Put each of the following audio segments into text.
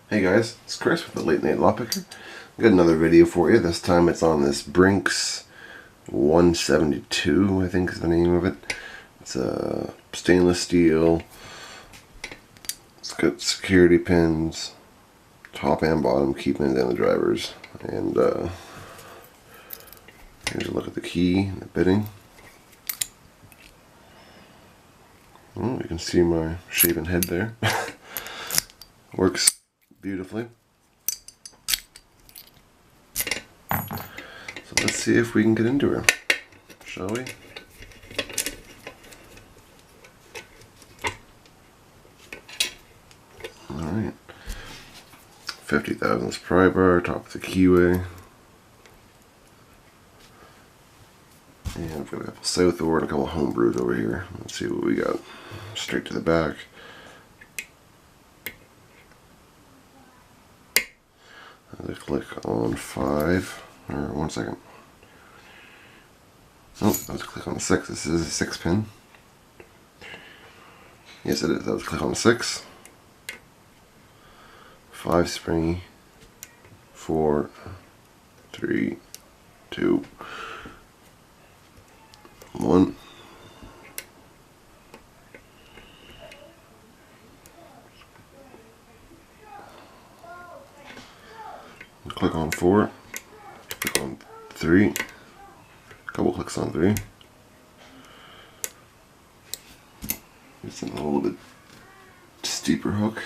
Hey guys, it's Chris with the Late Night Lawpicker. I got another video for you. This time it's on this Brinks 172, I think is the name of it. It's a stainless steel. It's got security pins, top and bottom, key pins and the drivers. And here's a look at the key, the bitting. Oh, you can see my shaven head there. Works beautifully. So let's see if we can get into her, shall we? Alright. 50 thousandths pry bar, top of the keyway. And I've got a couple Southward and a couple homebrews over here. Let's see what we got. Straight to the back. I click on 5, or 1 second. Oh, let's click on 6. This is a 6 pin. Yes, it is. Let's click on 6. 5 springy. 4, 3, 2, 1. Click on 4, click on 3, couple clicks on 3. It's a little bit steeper hook.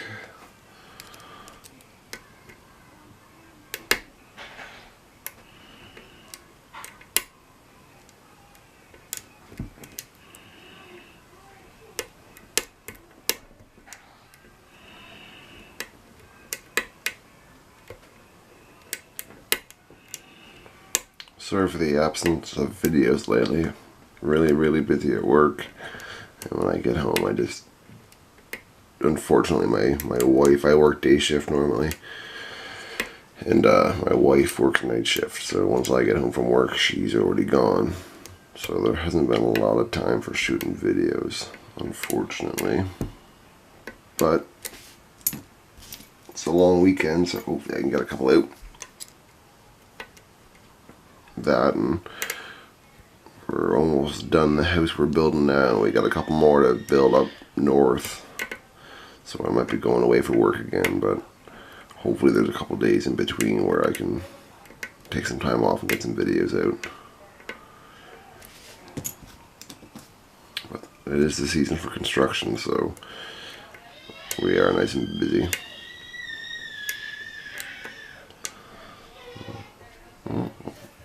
Sorry for the absence of videos lately. Really busy at work, and when I get home I just, unfortunately my wife, I work day shift normally, and my wife works night shift, so once I get home from work she's already gone, so there hasn't been a lot of time for shooting videos, unfortunately. But it's a long weekend, so hopefully I can get a couple out. That, and we're almost done the house we're building now. We got a couple more to build up north, so I might be going away for work again, but hopefully there's a couple days in between where I can take some time off and get some videos out. But it is the season for construction, so we are nice and busy.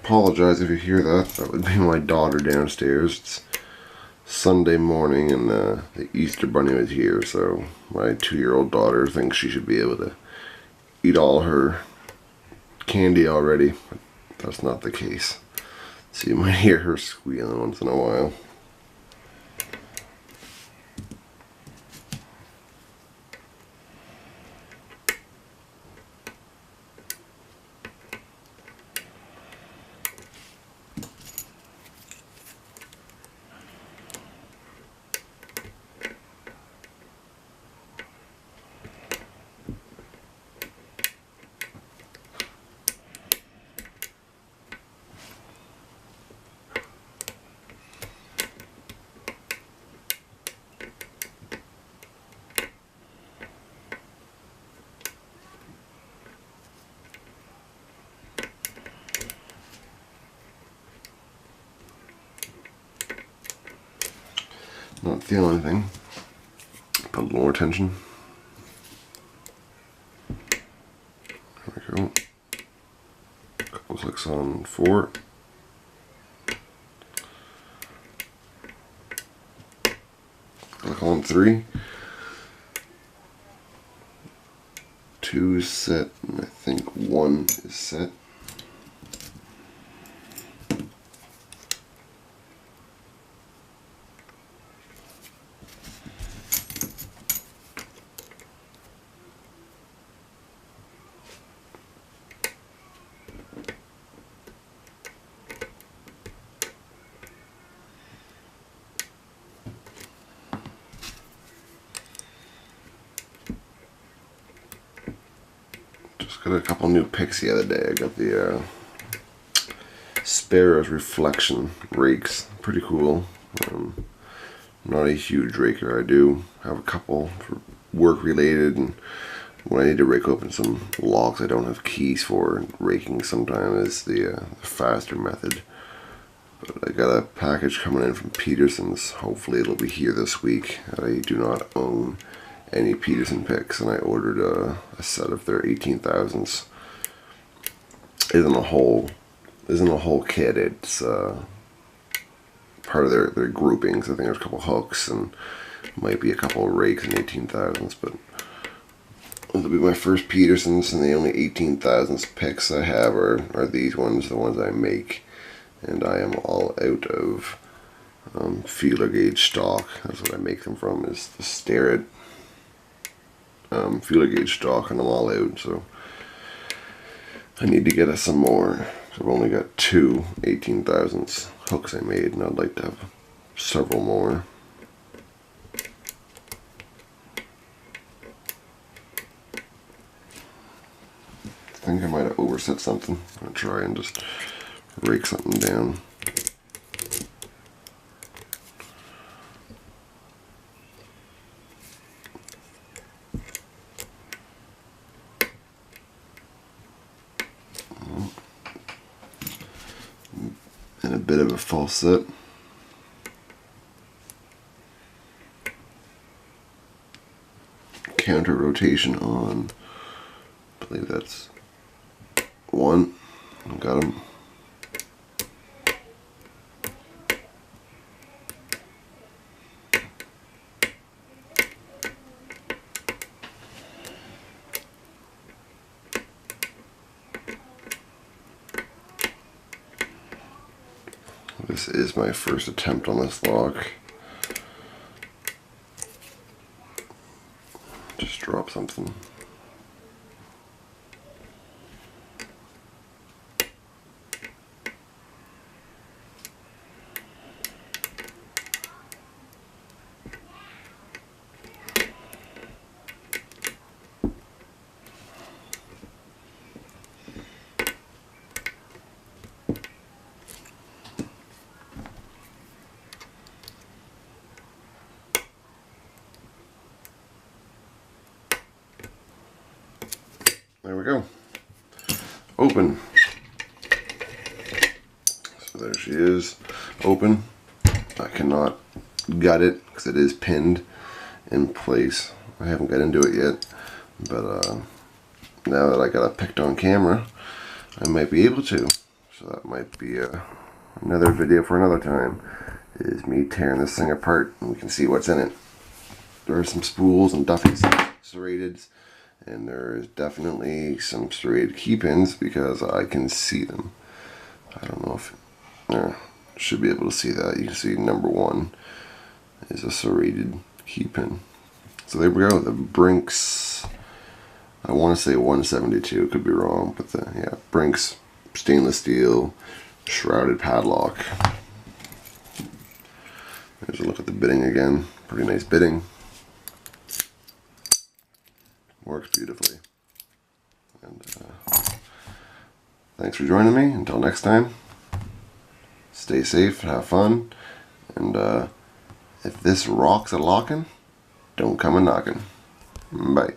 Apologize if you hear that. That would be my daughter downstairs. It's Sunday morning and the Easter Bunny was here, so my 2-year-old daughter thinks she should be able to eat all her candy already, but that's not the case. So you might hear her squealing once in a while. Not feeling anything. Put a little more tension. There we go. Couple clicks on 4. Click on 3. 2 is set, and I think 1 is set. Just got a couple new picks the other day. I got the Sparrow's Reflection rakes. Pretty cool. Not a huge raker. I do have a couple for work related, and when I need to rake open some locks I don't have keys for, raking sometimes is the faster method. But I got a package coming in from Peterson's. Hopefully it'll be here this week. I do not own any Peterson picks, and I ordered a set of their 18,000s. Isn't a whole kit. It's part of their groupings. I think there's a couple hooks and might be a couple of rakes and 18,000s, but it'll be my first Petersons, and the only 18,000s picks I have are these ones, the ones I make, and I am all out of feeler gauge stock. That's what I make them from, is the spp'd feeler gauge stock, and I'm all out, so I need to get us some more. So I've only got two 18,000s hooks I made, and I'd like to have several more. I think I might have overset something. I'm going to try and just rake something down. And a bit of a false set. Counter rotation on, I believe that's one. Got him. This is my first attempt on this lock. Just drop something. There we go. Open. So there she is. Open. I cannot gut it because it is pinned in place. I haven't got into it yet, but now that I got it picked on camera, I might be able to. So that might be another video for another time, is me tearing this thing apart, and we can see what's in it. There are some spools and duffies, serrateds, and there is definitely some serrated key pins because I can see them. I don't know if should be able to see that. You can see number one is a serrated key pin. So there we go. The Brinks, I want to say 172, could be wrong, but yeah, Brinks stainless steel shrouded padlock. There's a look at the bitting again. Pretty nice bitting. Works beautifully. And thanks for joining me. Until next time, stay safe, have fun, and if this rocks a lockin', don't come a knockin'. Bye.